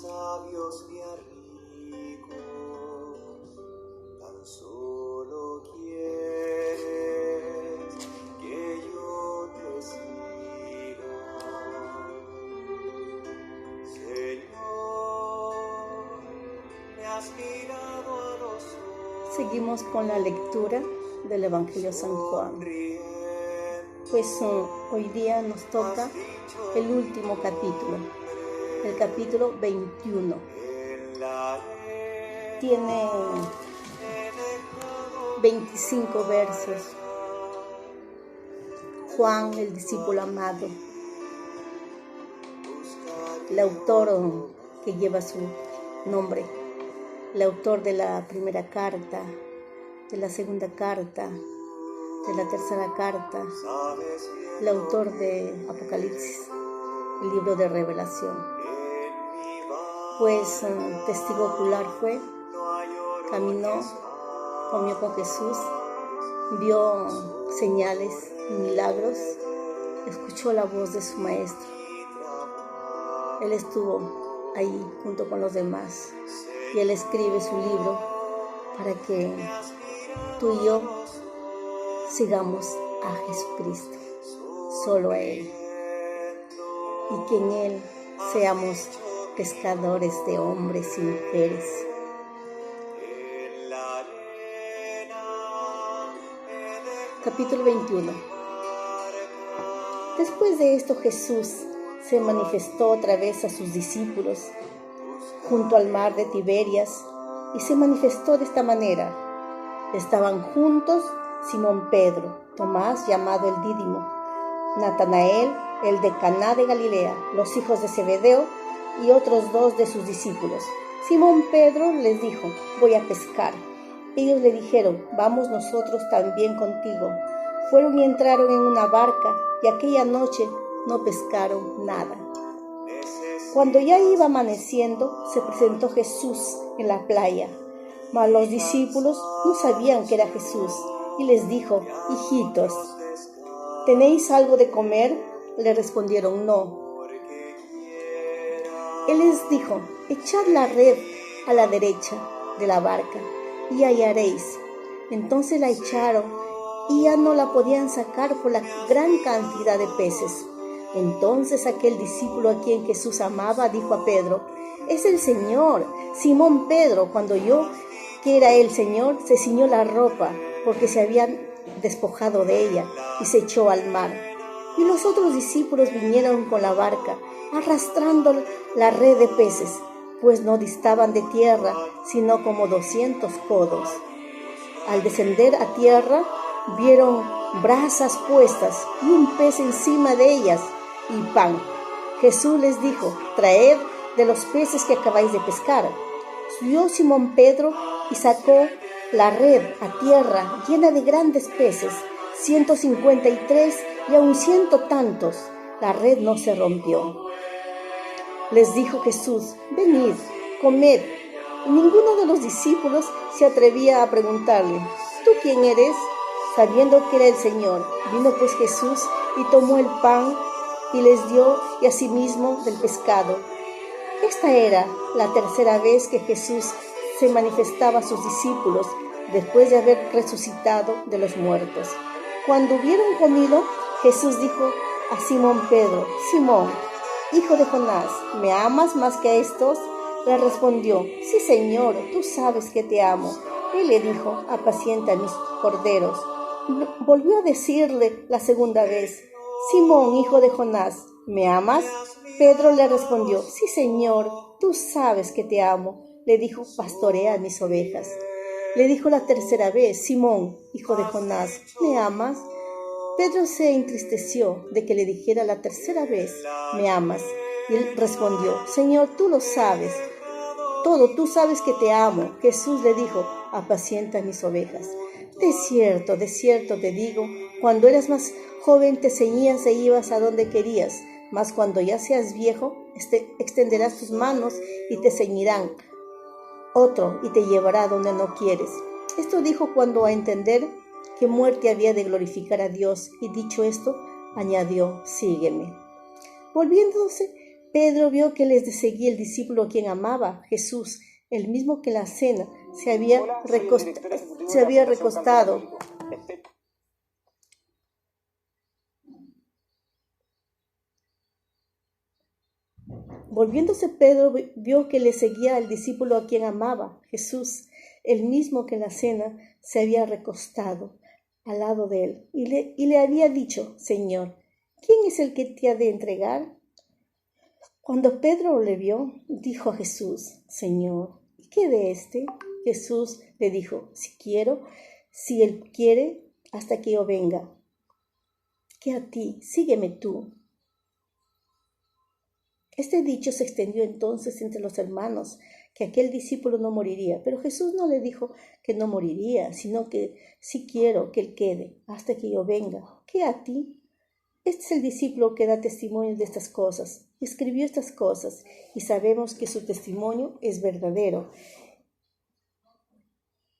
sabios ni a ricos, tan solo quieres que yo te siga. Señor, me has mirado a los ojos. Seguimos con la lectura del Evangelio de San Juan. Pues hoy día nos toca el último capítulo, el capítulo 21. Tiene 25 versos. Juan, el discípulo amado, el autor que lleva su nombre, el autor de la primera carta, de la segunda carta, de la tercera carta, el autor de Apocalipsis, el libro de Revelación. Pues testigo ocular fue, caminó, comió con Jesús, vio señales y milagros, escuchó la voz de su maestro. Él estuvo ahí junto con los demás y él escribe su libro para que tú y yo sigamos a Jesucristo, solo a Él, y que en Él seamos pescadores de hombres y mujeres. Capítulo 21. Después de esto Jesús se manifestó otra vez a sus discípulos junto al mar de Tiberias y se manifestó de esta manera. Estaban juntos Simón Pedro, Tomás llamado el Dídimo, Natanael, el de Caná de Galilea, los hijos de Zebedeo y otros 2 de sus discípulos. Simón Pedro les dijo: voy a pescar. Ellos le dijeron: vamos nosotros también contigo. Fueron y entraron en una barca y aquella noche no pescaron nada. Cuando ya iba amaneciendo, se presentó Jesús en la playa, mas los discípulos no sabían que era Jesús. Y les dijo: hijitos, ¿tenéis algo de comer? Le respondieron: no. Él les dijo: echad la red a la derecha de la barca y hallaréis. Entonces la echaron y ya no la podían sacar por la gran cantidad de peces. Entonces aquel discípulo a quien Jesús amaba dijo a Pedro: es el Señor. Simón Pedro, cuando oyó que era el Señor, se ciñó la ropa, porque se habían despojado de ella, y se echó al mar. Y los otros discípulos vinieron con la barca, arrastrando la red de peces, pues no distaban de tierra, sino como 200 codos. Al descender a tierra, vieron brasas puestas y un pez encima de ellas, y pan. Jesús les dijo: traed de los peces que acabáis de pescar. Subió Simón Pedro y sacó la red a tierra llena de grandes peces, 153, y aun 100 tantos. La red no se rompió. Les dijo Jesús: venid, comed. Y ninguno de los discípulos se atrevía a preguntarle: ¿tú quién eres? Sabiendo que era el Señor. Vino pues Jesús y tomó el pan y les dio, y asimismo del pescado. Esta era la tercera vez que Jesús se manifestaba a sus discípulos después de haber resucitado de los muertos. Cuando hubieron comido, Jesús dijo a Simón Pedro: Simón, hijo de Jonás, ¿me amas más que a estos? Le respondió: sí, Señor, tú sabes que te amo. Él le dijo: apacienta mis corderos. Volvió a decirle la segunda vez: Simón, hijo de Jonás, ¿me amas? Pedro le respondió: sí, Señor, tú sabes que te amo. Le dijo: pastorea mis ovejas. Le dijo la tercera vez: Simón, hijo de Jonás, ¿me amas? Pedro se entristeció de que le dijera la tercera vez: ¿me amas? Y él respondió: Señor, tú lo sabes todo, tú sabes que te amo. Jesús le dijo: apacienta mis ovejas. De cierto te digo, cuando eras más joven te ceñías e ibas a donde querías, mas cuando ya seas viejo, extenderás tus manos y te ceñirán otro y te llevará donde no quieres. Esto dijo cuando a entender que muerte había de glorificar a Dios, y dicho esto, añadió: sígueme. Volviéndose, Pedro vio que les seguía el discípulo a quien amaba, Jesús, el mismo que en la cena se había recostado. Volviéndose Pedro vio que le seguía al discípulo a quien amaba, Jesús, el mismo que en la cena se había recostado al lado de él, y le había dicho: Señor, ¿quién es el que te ha de entregar? Cuando Pedro le vio, dijo a Jesús: Señor, ¿y qué de este? Jesús le dijo: si él quiere, hasta que yo venga. ¿Qué a ti? Sígueme tú. Este dicho se extendió entonces entre los hermanos, que aquel discípulo no moriría. Pero Jesús no le dijo que no moriría, sino que sí quiero que él quede hasta que yo venga. ¿Qué a ti? Este es el discípulo que da testimonio de estas cosas. Escribió estas cosas y sabemos que su testimonio es verdadero.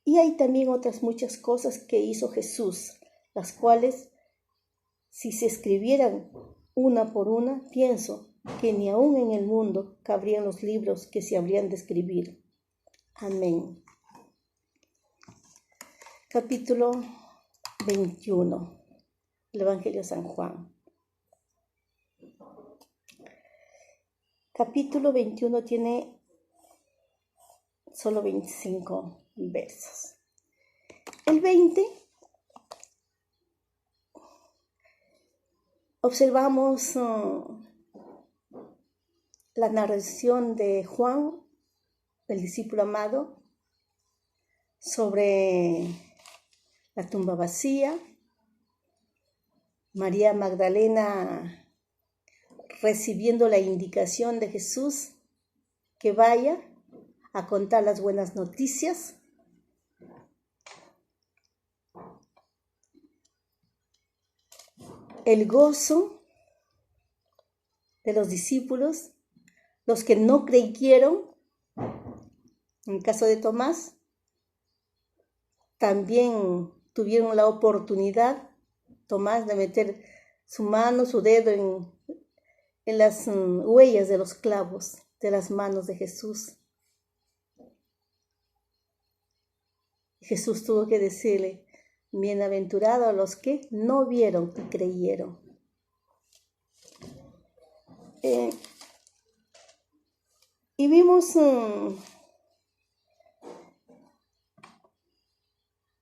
Y hay también otras muchas cosas que hizo Jesús, las cuales, si se escribieran una por una, pienso que ni aún en el mundo cabrían los libros que se habrían de escribir. Amén. Capítulo 21. El Evangelio de San Juan. Capítulo 21 tiene solo 25 versos. El 20 observamos la narración de Juan, el discípulo amado, sobre la tumba vacía, María Magdalena recibiendo la indicación de Jesús que vaya a contar las buenas noticias. El gozo de los discípulos, los que no creyeron, en el caso de Tomás, también tuvieron la oportunidad, Tomás, de meter su mano, su dedo en las huellas de los clavos de las manos de Jesús. Jesús tuvo que decirle: bienaventurados a los que no vieron y creyeron. Y vimos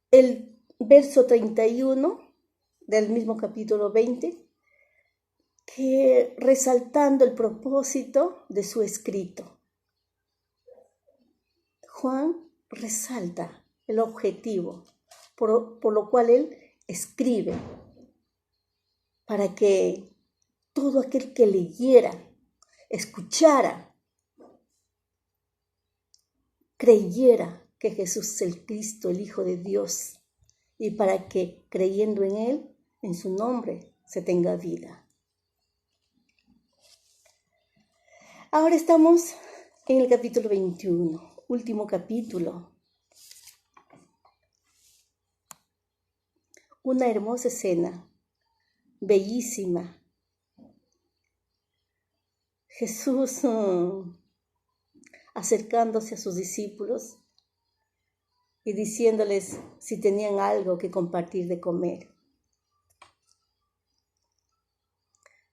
el verso 31 del mismo capítulo 20, que resaltando el propósito de su escrito, Juan resalta el objetivo, por lo cual él escribe, para que todo aquel que leyera, escuchara, creyera que Jesús es el Cristo, el Hijo de Dios, y para que, creyendo en Él, en su nombre, se tenga vida. Ahora estamos en el capítulo 21, último capítulo. Una hermosa escena, bellísima. Jesús acercándose a sus discípulos y diciéndoles si tenían algo que compartir de comer.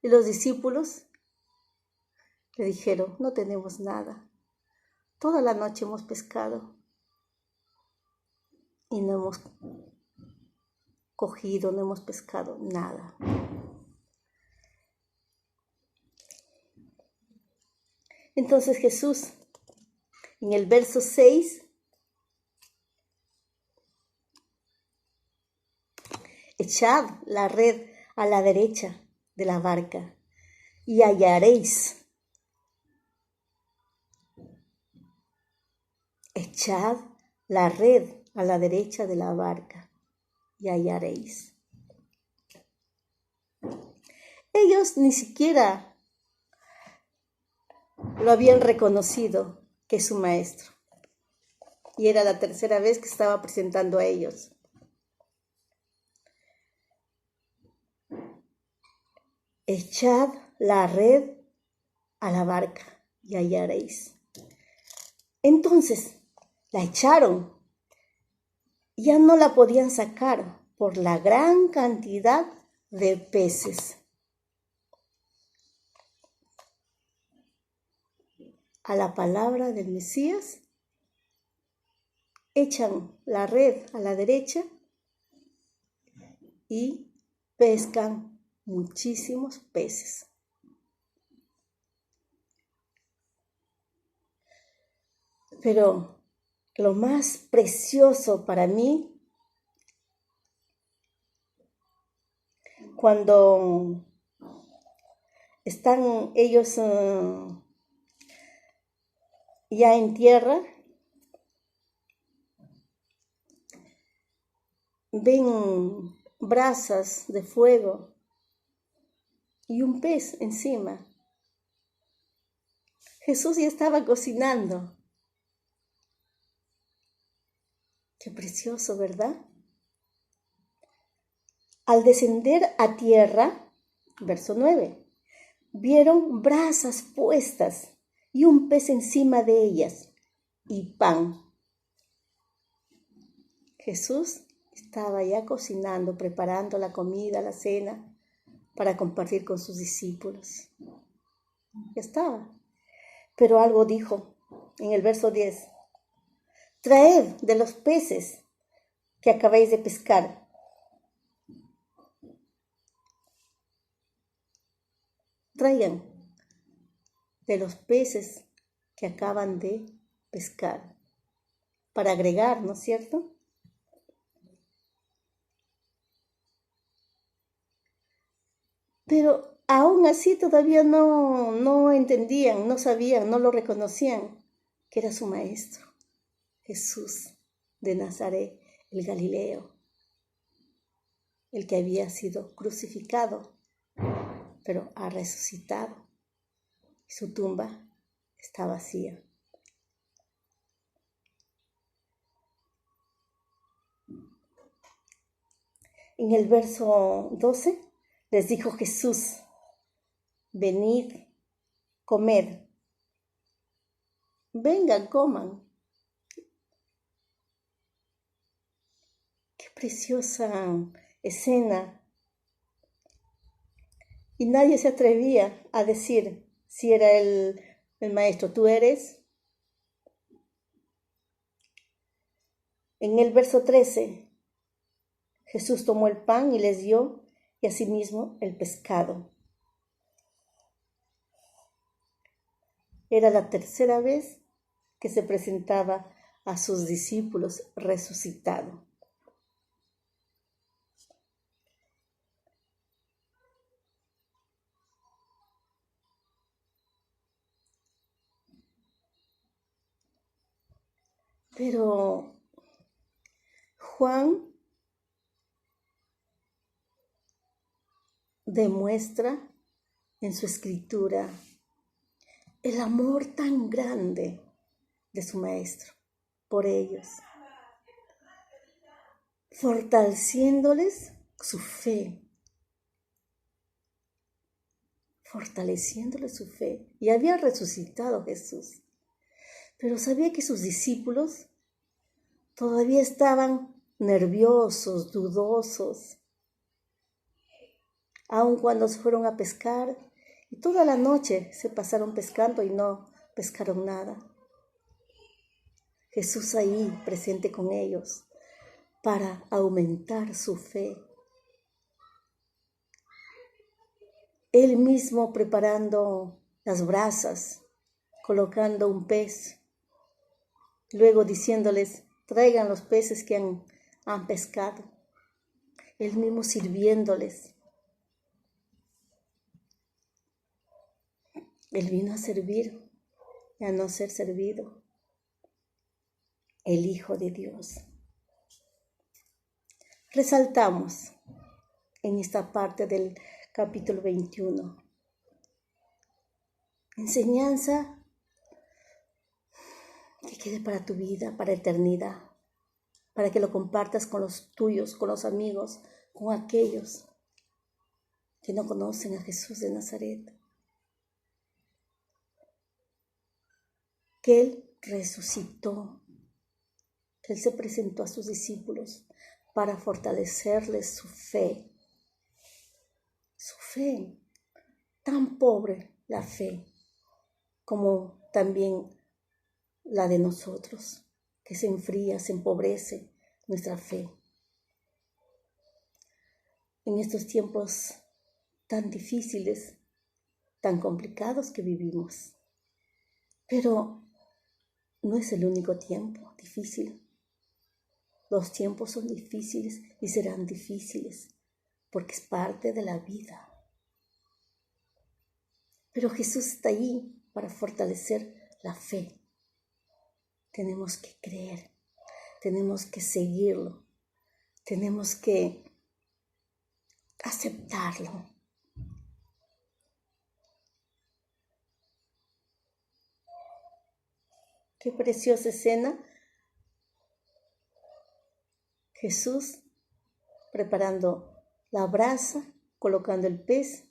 Y los discípulos le dijeron: no tenemos nada. Toda la noche hemos pescado y no hemos cogido, no hemos pescado nada. Entonces Jesús, en el verso 6, echad la red a la derecha de la barca y hallaréis. Echad la red a la derecha de la barca y hallaréis. Ellos ni siquiera lo habían reconocido que es su maestro. Y era la tercera vez que estaba presentando a ellos. Echad la red a la barca y hallaréis. Entonces la echaron. Ya no la podían sacar por la gran cantidad de peces. A la palabra del Mesías, echan la red a la derecha y pescan muchísimos peces. Pero lo más precioso para mí, cuando están ellos ya en tierra, ven brasas de fuego y un pez encima. Jesús ya estaba cocinando. Qué precioso, ¿verdad? Al descender a tierra, verso 9, vieron brasas puestas y un pez encima de ellas y pan. Jesús estaba ya cocinando, preparando la comida, la cena, para compartir con sus discípulos. Ya estaba. Pero algo dijo en el verso 10. Traed de los peces que acabáis de pescar. Traigan de los peces que acaban de pescar. Para agregar, ¿no es cierto? Pero aún así todavía no entendían, no sabían, no lo reconocían, que era su maestro, Jesús de Nazaret, el Galileo, el que había sido crucificado, pero ha resucitado. Su tumba está vacía. En el verso 12 les dijo Jesús, venid, comed. Vengan, coman. Qué preciosa escena. Y nadie se atrevía a decir si era el maestro, ¿tú eres? En el verso 13, Jesús tomó el pan y les dio, y asimismo el pescado. Era la tercera vez que se presentaba a sus discípulos resucitado. Pero Juan demuestra en su escritura el amor tan grande de su maestro por ellos, fortaleciéndoles su fe, Y había resucitado Jesús, pero sabía que sus discípulos todavía estaban nerviosos, dudosos, aun cuando se fueron a pescar, y toda la noche se pasaron pescando y no pescaron nada. Jesús ahí presente con ellos para aumentar su fe. Él mismo preparando las brasas, colocando un pez, luego diciéndoles, traigan los peces que han pescado. Él mismo sirviéndoles. Él vino a servir y a no ser servido. El Hijo de Dios. Resaltamos en esta parte del capítulo 21. Enseñanza que quede para tu vida, para eternidad, para que lo compartas con los tuyos, con los amigos, con aquellos que no conocen a Jesús de Nazaret. que Él resucitó. Él se presentó a sus discípulos para fortalecerles su fe. Su fe, tan pobre la fe, como también la de nosotros, que se enfría, se empobrece nuestra fe. En estos tiempos tan difíciles, tan complicados que vivimos. Pero no es el único tiempo difícil. Los tiempos son difíciles y serán difíciles porque es parte de la vida. Pero Jesús está ahí para fortalecer la fe. Tenemos que creer, tenemos que seguirlo, tenemos que aceptarlo. Qué preciosa escena. Jesús preparando la brasa, colocando el pez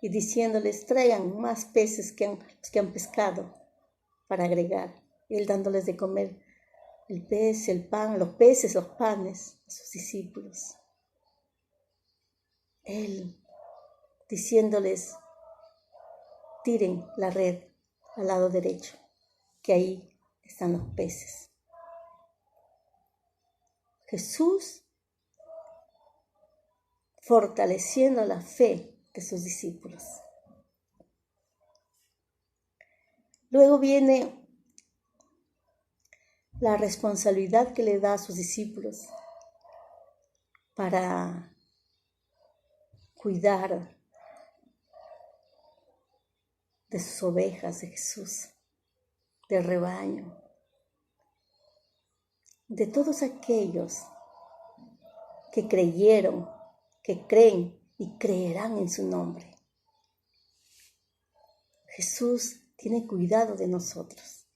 y diciéndoles, traigan más peces que han pescado para agregar. Él dándoles de comer el pez, el pan, los peces, los panes a sus discípulos. Él diciéndoles, tiren la red al lado derecho, que ahí están los peces. Jesús fortaleciendo la fe de sus discípulos. Luego viene la responsabilidad que le da a sus discípulos para cuidar de sus ovejas de Jesús, del rebaño, de todos aquellos que creyeron, que creen y creerán en su nombre. Jesús tiene cuidado de nosotros.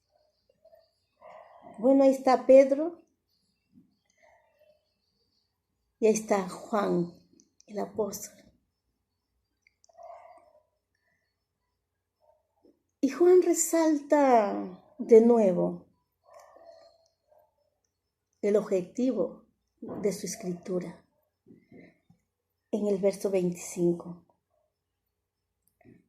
Bueno, ahí está Pedro y ahí está Juan, el apóstol. Y Juan resalta de nuevo el objetivo de su escritura en el verso 25.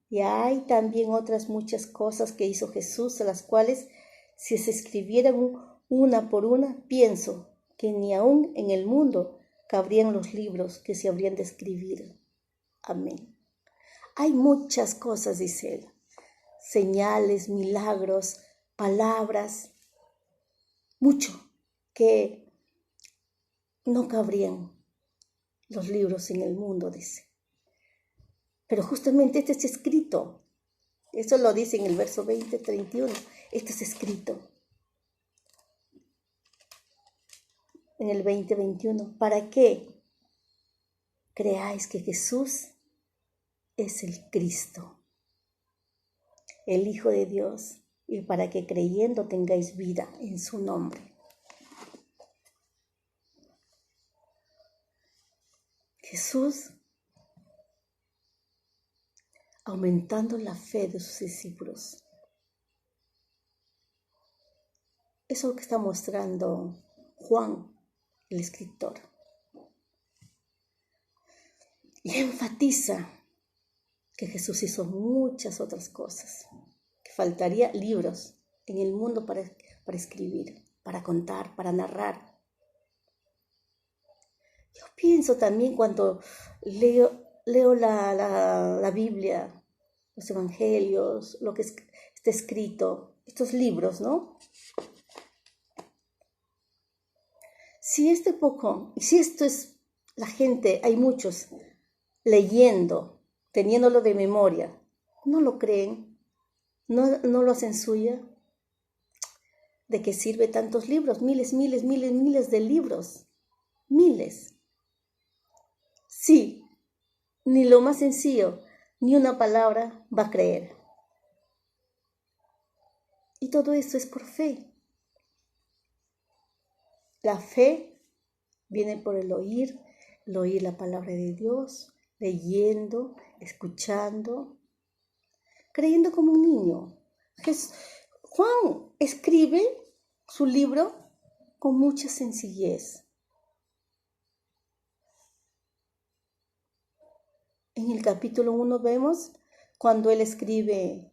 Y hay también otras muchas cosas que hizo Jesús, a las cuales si se escribieran una por una, pienso que ni aún en el mundo cabrían los libros que se habrían de escribir. Amén. Hay muchas cosas, dice él, señales, milagros, palabras, mucho que no cabrían los libros en el mundo, dice. Pero justamente este es escrito. Eso lo dice en el verso 20, 31. Esto es escrito. En el 20, 21. ¿Para qué creáis que Jesús es el Cristo, el Hijo de Dios, y para que creyendo tengáis vida en su nombre? Jesús aumentando la fe de sus discípulos. Eso es lo que está mostrando Juan, el escritor. Y enfatiza que Jesús hizo muchas otras cosas, que faltaría libros en el mundo para escribir, para contar, para narrar. Yo pienso también cuando leo la Biblia, los evangelios, lo que está escrito, estos libros, ¿no? Si esto es la gente, hay muchos leyendo, teniéndolo de memoria, no lo creen, no lo hacen suya. ¿De qué sirve tantos libros? Miles de libros, miles. Sí, ni lo más sencillo, ni una palabra va a creer. Y todo esto es por fe. La fe viene por el oír la palabra de Dios, leyendo, escuchando, creyendo como un niño. Juan escribe su libro con mucha sencillez. En el capítulo 1 vemos cuando él escribe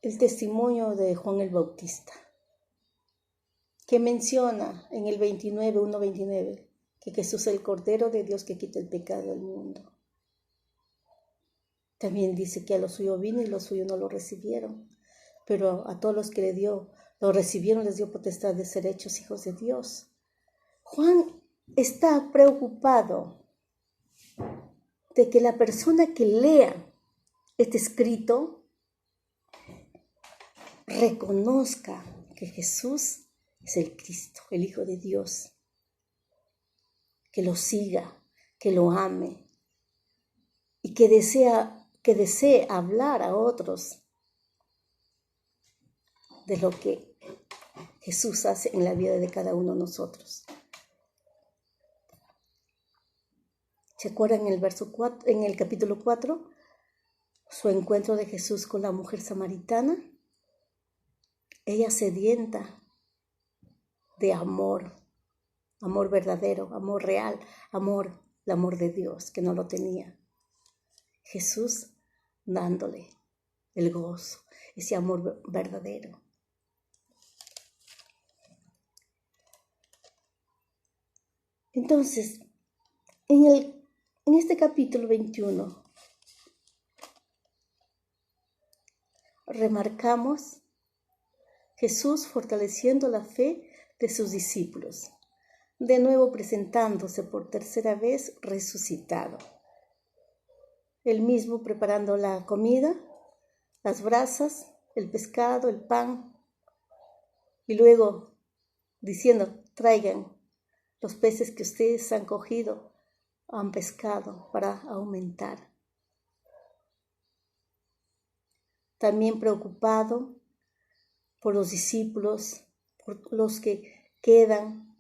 el testimonio de Juan el Bautista, que menciona en el 1:29, que Jesús es el Cordero de Dios que quita el pecado del mundo. También dice que a los suyos vino y los suyos no lo recibieron, pero a todos los que lo recibieron, les dio potestad de ser hechos hijos de Dios. Juan está preocupado de que la persona que lea este escrito reconozca que Jesús es el Cristo, el Hijo de Dios, que lo siga, que lo ame y que desee hablar a otros de lo que Jesús hace en la vida de cada uno de nosotros. ¿Se acuerdan en el capítulo 4? Su encuentro de Jesús con la mujer samaritana. Ella sedienta de amor verdadero, amor real, el amor de Dios, que no lo tenía. Jesús dándole el gozo, ese amor verdadero. Entonces, en este capítulo 21, remarcamos Jesús fortaleciendo la fe de sus discípulos, de nuevo presentándose por tercera vez resucitado. Él mismo preparando la comida, las brasas, el pescado, el pan, y luego diciendo, traigan los peces que ustedes han cogido, han pescado para aumentar. También preocupado por los discípulos, por los que quedan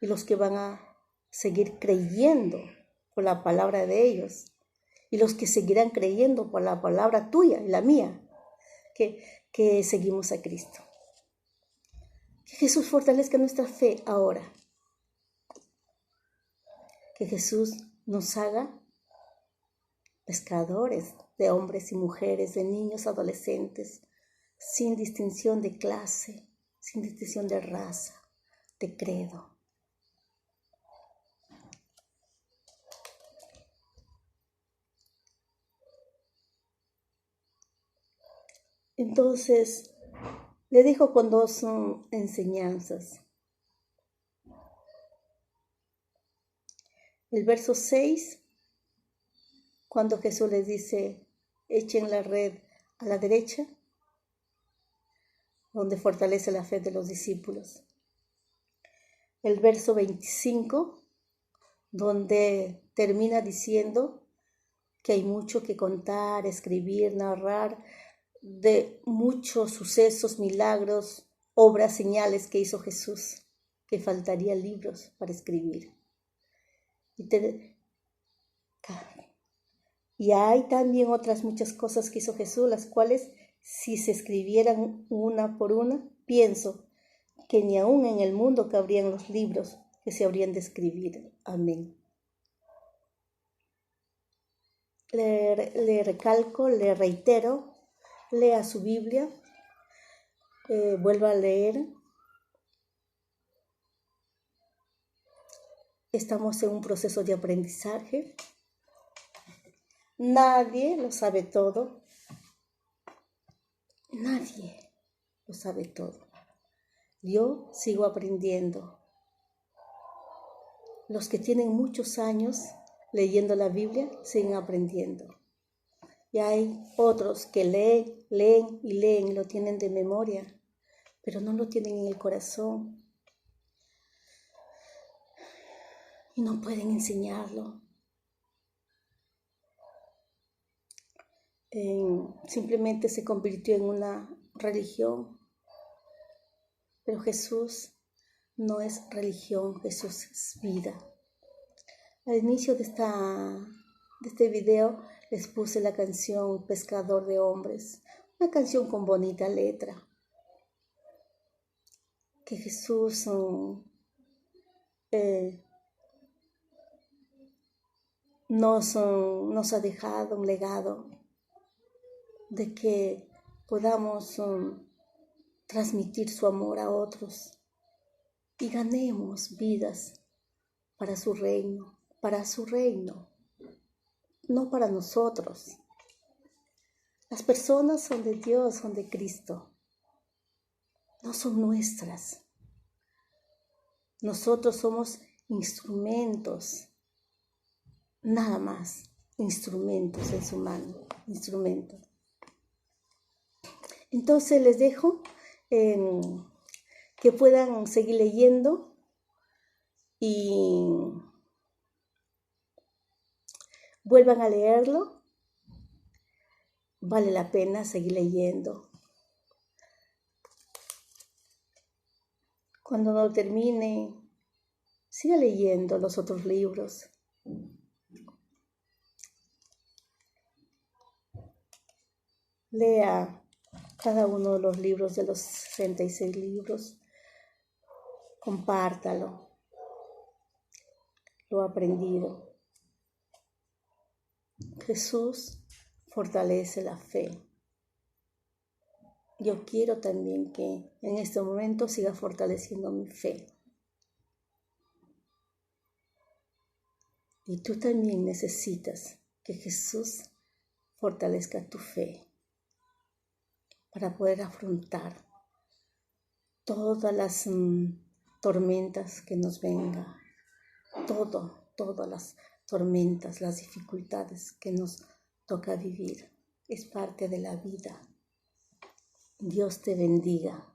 y los que van a seguir creyendo por la palabra de ellos y los que seguirán creyendo por la palabra tuya y la mía, que seguimos a Cristo. Que Jesús fortalezca nuestra fe ahora. Que Jesús nos haga pescadores de hombres y mujeres, de niños, adolescentes, sin distinción de clase, sin distinción de raza, de credo. Entonces, le dejo con dos enseñanzas. El verso 6, cuando Jesús les dice, echen la red a la derecha, donde fortalece la fe de los discípulos. El verso 25, donde termina diciendo que hay mucho que contar, escribir, narrar de muchos sucesos, milagros, obras, señales que hizo Jesús, que faltarían libros para escribir. Y hay también otras muchas cosas que hizo Jesús, las cuales si se escribieran una por una, pienso que ni aún en el mundo cabrían los libros que se habrían de escribir. Amén. Le recalco, le reitero, lea su Biblia, vuelva a leer. Estamos en un proceso de aprendizaje. Nadie lo sabe todo. Nadie lo sabe todo. Yo sigo aprendiendo. Los que tienen muchos años leyendo la Biblia siguen aprendiendo. Y hay otros que leen y lo tienen de memoria, pero no lo tienen en el corazón. Y no pueden enseñarlo. Simplemente se convirtió en una religión. Pero Jesús no es religión, Jesús es vida. Al inicio de este video les puse la canción Pescador de Hombres, una canción con bonita letra. Que Jesús nos ha dejado un legado de que podamos transmitir su amor a otros y ganemos vidas para su reino, no para nosotros. Las personas son de Dios, son de Cristo, no son nuestras. Nosotros somos instrumentos, nada más, instrumentos en su mano, instrumentos. Entonces les dejo que puedan seguir leyendo y vuelvan a leerlo. Vale la pena seguir leyendo. Cuando no termine, siga leyendo los otros libros. Lea cada uno de los libros, de los 66 libros. Compártalo, lo aprendido. Jesús fortalece la fe. Yo quiero también que en este momento siga fortaleciendo mi fe. Y tú también necesitas que Jesús fortalezca tu fe para poder afrontar todas las tormentas que nos vengan, todas las tormentas, las dificultades que nos toca vivir. Es parte de la vida. Dios te bendiga.